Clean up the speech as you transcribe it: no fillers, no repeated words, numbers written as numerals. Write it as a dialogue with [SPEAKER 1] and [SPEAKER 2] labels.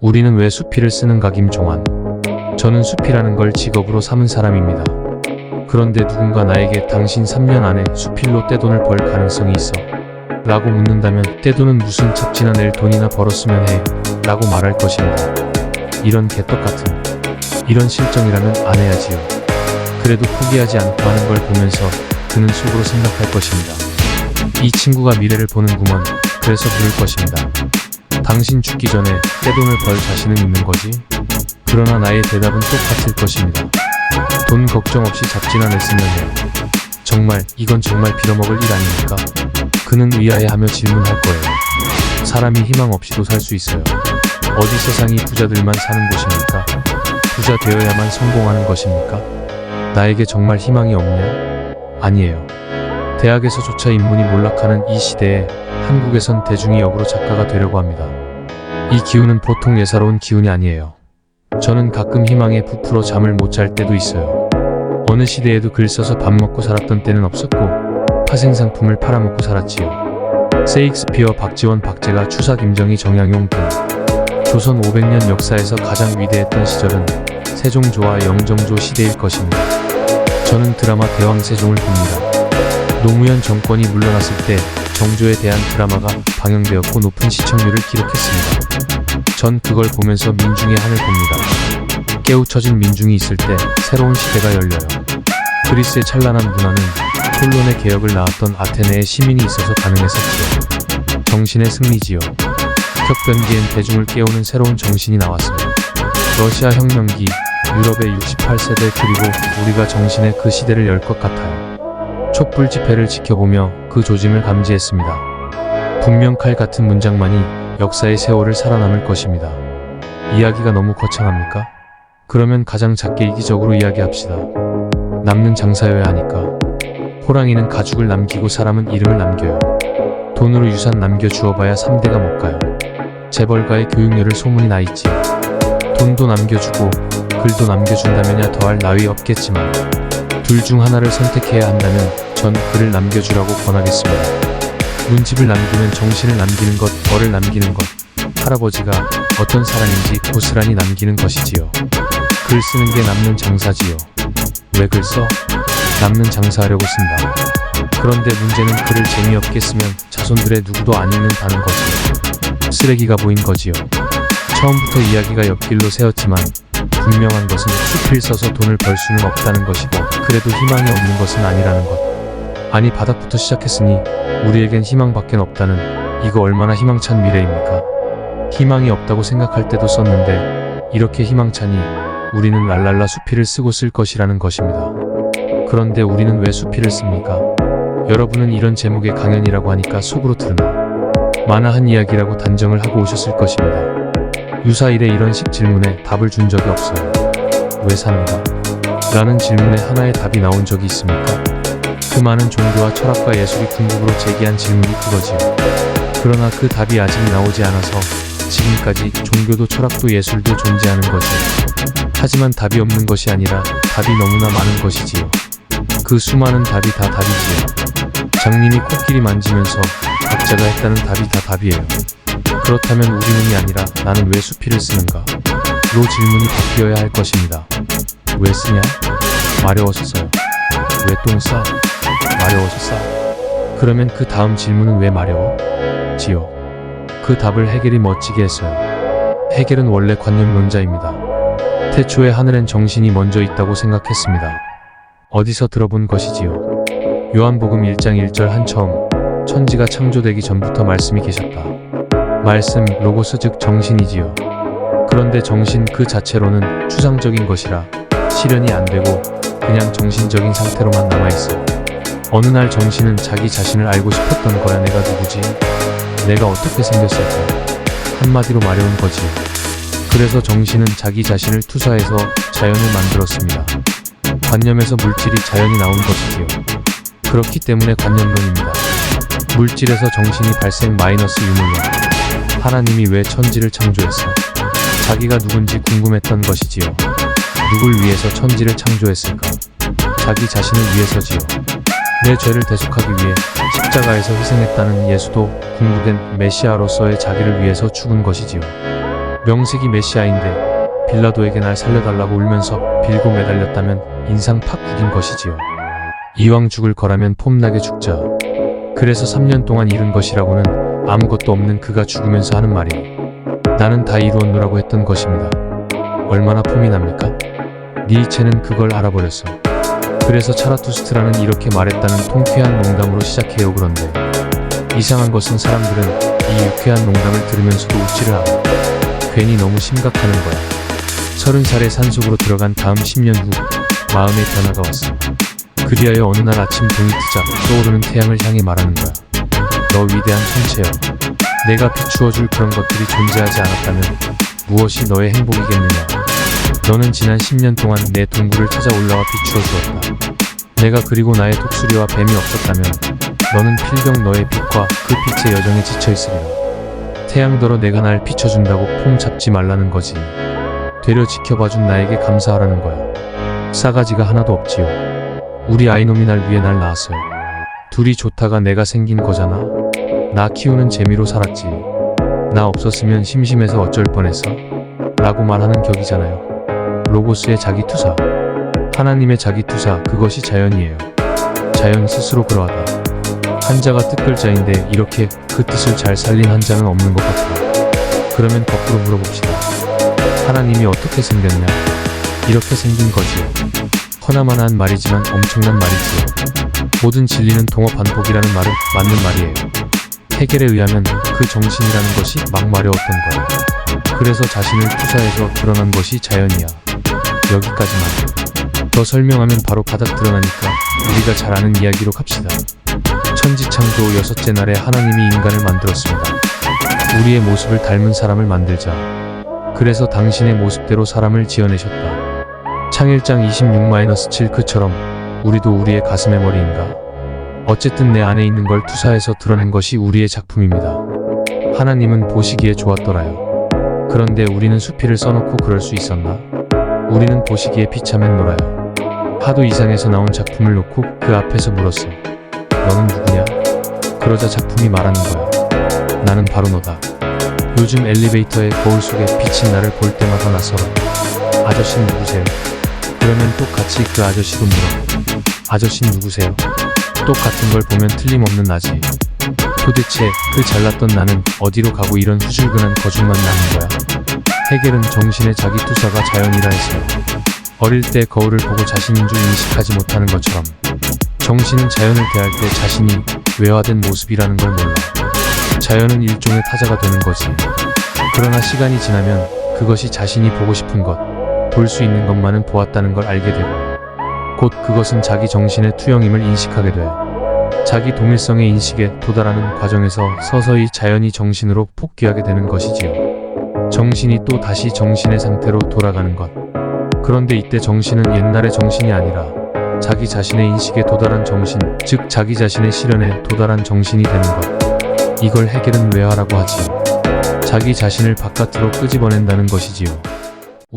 [SPEAKER 1] 우리는 왜 수필을 쓰는가? 김종환. 저는 수필하는 걸 직업으로 삼은 사람입니다. 그런데 누군가 나에게 당신 3년 안에 수필로 떼돈을 벌 가능성이 있어? 라고 묻는다면 떼돈은 무슨 잡지나 낼 돈이나 벌었으면 해 라고 말할 것입니다. 이런 개떡같은 이런 실정이라면 안 해야지요. 그래도 포기하지 않고 하는 걸 보면서 그는 속으로 생각할 것입니다. 이 친구가 미래를 보는구먼. 그래서 그럴 것입니다. 당신 죽기 전에 떼돈을 벌 자신은 있는 거지? 그러나 나의 대답은 똑같을 것입니다. 돈 걱정 없이 잡지나 냈으면 해. 정말 이건 정말 빌어먹을 일 아닙니까? 그는 의아해하며 질문할 거예요. 사람이 희망 없이도 살 수 있어요. 어디 세상이 부자들만 사는 곳입니까? 부자 되어야만 성공하는 것입니까? 나에게 정말 희망이 없냐? 아니에요. 대학에서조차 인문이 몰락하는 이 시대에 한국에선 대중이 역으로 작가가 되려고 합니다. 이 기운은 보통 예사로운 기운이 아니에요. 저는 가끔 희망에 부풀어 잠을 못 잘 때도 있어요. 어느 시대에도 글 써서 밥 먹고 살았던 때는 없었고 파생상품을 팔아먹고 살았지요. 세익스피어, 박지원, 박제가, 추사, 김정희, 정약용 등 조선 500년 역사에서 가장 위대했던 시절은 세종조와 영정조 시대일 것입니다. 저는 드라마 대왕세종을 봅니다. 노무현 정권이 물러났을 때 정조에 대한 드라마가 방영되었고 높은 시청률을 기록했습니다. 전 그걸 보면서 민중의 한을 봅니다. 깨우쳐진 민중이 있을 때 새로운 시대가 열려요. 그리스의 찬란한 문화는 폴론의 개혁을 낳았던 아테네의 시민이 있어서 가능했었지요. 정신의 승리지요. 격변기엔 대중을 깨우는 새로운 정신이 나왔어요. 러시아 혁명기, 유럽의 68세대, 그리고 우리가 정신의 그 시대를 열 것 같아요. 촛불 집회를 지켜보며 그 조짐을 감지했습니다. 분명 칼 같은 문장만이 역사의 세월을 살아남을 것입니다. 이야기가 너무 거창합니까? 그러면 가장 작게 이기적으로 이야기합시다. 남는 장사여야 하니까. 호랑이는 가죽을 남기고 사람은 이름을 남겨요. 돈으로 유산 남겨주어봐야 3대가 못 가요. 재벌가의 교육열을 소문이 나있지. 돈도 남겨주고 글도 남겨준다면야 더할 나위 없겠지만 둘 중 하나를 선택해야 한다면 전 글을 남겨주라고 권하겠습니다. 문집을 남기면 정신을 남기는 것, 벌을 남기는 것, 할아버지가 어떤 사람인지 고스란히 남기는 것이지요. 글 쓰는 게 남는 장사지요. 왜 글 써? 남는 장사하려고 쓴다. 그런데 문제는 글을 재미없게 쓰면 자손들의 누구도 안 읽는다는 거지요. 쓰레기가 보인 거지요. 처음부터 이야기가 옆길로 세웠지만 분명한 것은 수필 써서 돈을 벌 수는 없다는 것이고 그래도 희망이 없는 것은 아니라는 것. 아니 바닥부터 시작했으니 우리에겐 희망밖엔 없다는 이거 얼마나 희망찬 미래입니까? 희망이 없다고 생각할 때도 썼는데 이렇게 희망찬이 우리는 랄랄라 수필을 쓰고 쓸 것이라는 것입니다. 그런데 우리는 왜 수필을 씁니까? 여러분은 이런 제목의 강연이라고 하니까 속으로 들으나 만화한 이야기라고 단정을 하고 오셨을 것입니다. 유사일에 이런 식 질문에 답을 준 적이 없어요. 왜 사는가? 라는 질문에 하나의 답이 나온 적이 있습니까? 그 많은 종교와 철학과 예술이 궁극으로 제기한 질문이 그거지요. 그러나 그 답이 아직 나오지 않아서 지금까지 종교도 철학도 예술도 존재하는 거지요. 하지만 답이 없는 것이 아니라 답이 너무나 많은 것이지요. 그 수많은 답이 다 답이지요. 장님이 코끼리 만지면서 각자가 했다는 답이 다 답이에요. 그렇다면 우리는이 아니라 나는 왜 수필을 쓰는가? 로 질문이 바뀌어야 할 것입니다. 왜 쓰냐? 마려워서 써요. 왜 똥 싸? 마려워서 싸. 그러면 그 다음 질문은 왜 마려워? 지요. 그 답을 해겔이 멋지게 했어요. 해겔은 원래 관념론자입니다. 태초에 하늘엔 정신이 먼저 있다고 생각했습니다. 어디서 들어본 것이지요. 요한복음 1장 1절 한처음 천지가 창조되기 전부터 말씀이 계셨다. 말씀, 로고스 즉 정신이지요. 그런데 정신 그 자체로는 추상적인 것이라 실현이 안 되고 그냥 정신적인 상태로만 남아있어요. 어느 날 정신은 자기 자신을 알고 싶었던 거야. 내가 누구지? 내가 어떻게 생겼을까? 한마디로 마려운 거지요. 그래서 정신은 자기 자신을 투사해서 자연을 만들었습니다. 관념에서 물질이 자연이 나온 것이지요. 그렇기 때문에 관념론입니다. 물질에서 정신이 발생 마이너스 유물론. 하나님이 왜 천지를 창조했어? 자기가 누군지 궁금했던 것이지요. 누굴 위해서 천지를 창조했을까? 자기 자신을 위해서지요. 내 죄를 대속하기 위해 십자가에서 희생했다는 예수도 궁극엔 메시아로서의 자기를 위해서 죽은 것이지요. 명색이 메시아인데 빌라도에게 날 살려달라고 울면서 빌고 매달렸다면 인상 팍 구긴 것이지요. 이왕 죽을 거라면 폼나게 죽자. 그래서 3년 동안 잃은 것이라고는 아무것도 없는 그가 죽으면서 하는 말이 나는 다 이루었노라고 했던 것입니다. 얼마나 폼이 납니까? 니체는 그걸 알아버렸어. 그래서 차라투스트라는 이렇게 말했다는 통쾌한 농담으로 시작해요. 그런데 이상한 것은 사람들은 이 유쾌한 농담을 들으면서도 웃지를 않아. 괜히 너무 심각하는 거야. 30살에 산속으로 들어간 다음 10년 후 마음의 변화가 왔어. 그리하여 어느 날 아침 동이 트자 떠오르는 태양을 향해 말하는 거야. 너 위대한 천체여. 내가 비추어줄 그런 것들이 존재하지 않았다면 무엇이 너의 행복이겠느냐. 너는 지난 10년 동안 내 동굴을 찾아 올라와 비추어주었다. 내가 그리고 나의 독수리와 뱀이 없었다면 너는 필경 너의 빛과 그 빛의 여정에 지쳐있으리라. 태양더러 내가 날 비춰준다고 폼 잡지 말라는 거지. 되려 지켜봐준 나에게 감사하라는 거야. 싸가지가 하나도 없지요. 우리 아이놈이 날 위해 날 낳았어요. 둘이 좋다가 내가 생긴 거잖아. 나 키우는 재미로 살았지. 나 없었으면 심심해서 어쩔 뻔했어? 라고 말하는 격이잖아요. 로고스의 자기투사, 하나님의 자기투사, 그것이 자연이에요. 자연 스스로 그러하다. 한자가 뜻글자인데 이렇게 그 뜻을 잘 살린 한자는 없는 것 같아. 그러면 거꾸로 물어봅시다. 하나님이 어떻게 생겼냐? 이렇게 생긴 거지요. 허나만한 말이지만 엄청난 말이지요. 모든 진리는 동어 반복이라는 말은 맞는 말이에요. 해겔에 의하면 그 정신이라는 것이 막마려웠던 거야. 그래서 자신을 투사해서 드러난 것이 자연이야. 여기까지만. 더 설명하면 바로 바닥 드러나니까 우리가 잘 아는 이야기로 갑시다. 천지창조 6째 날에 하나님이 인간을 만들었습니다. 우리의 모습을 닮은 사람을 만들자. 그래서 당신의 모습대로 사람을 지어내셨다. 창일장 26-7 그처럼 우리도 우리의 가슴의 머리인가? 어쨌든 내 안에 있는 걸 투사해서 드러낸 것이 우리의 작품입니다. 하나님은 보시기에 좋았더라요. 그런데 우리는 수필을 써놓고 그럴 수 있었나? 우리는 보시기에 비참했 놀아요. 하도 이상해서 나온 작품을 놓고 그 앞에서 물었어. 너는 누구냐? 그러자 작품이 말하는 거야. 나는 바로 너다. 요즘 엘리베이터의 거울 속에 비친 나를 볼 때마다 낯설어. 아저씨는 누구세요? 그러면 똑같이 그 아저씨도 물어. 아저씨는 누구세요? 똑같은 걸 보면 틀림없는 나지. 도대체 그 잘났던 나는 어디로 가고 이런 후줄근한 거죽만 나는 거야? 해겔은 정신의 자기투사가 자연이라 했어요. 어릴 때 거울을 보고 자신인 줄 인식하지 못하는 것처럼 정신은 자연을 대할 때 자신이 외화된 모습이라는 걸 몰라. 자연은 일종의 타자가 되는 거지. 그러나 시간이 지나면 그것이 자신이 보고 싶은 것, 볼 수 있는 것만은 보았다는 걸 알게 되고 곧 그것은 자기 정신의 투영임을 인식하게 돼. 자기 동일성의 인식에 도달하는 과정에서 서서히 자연이 정신으로 폭귀하게 되는 것이지요. 정신이 또 다시 정신의 상태로 돌아가는 것. 그런데 이때 정신은 옛날의 정신이 아니라 자기 자신의 인식에 도달한 정신, 즉 자기 자신의 실현에 도달한 정신이 되는 것. 이걸 해겔은 외화라고 하지요. 자기 자신을 바깥으로 끄집어낸다는 것이지요.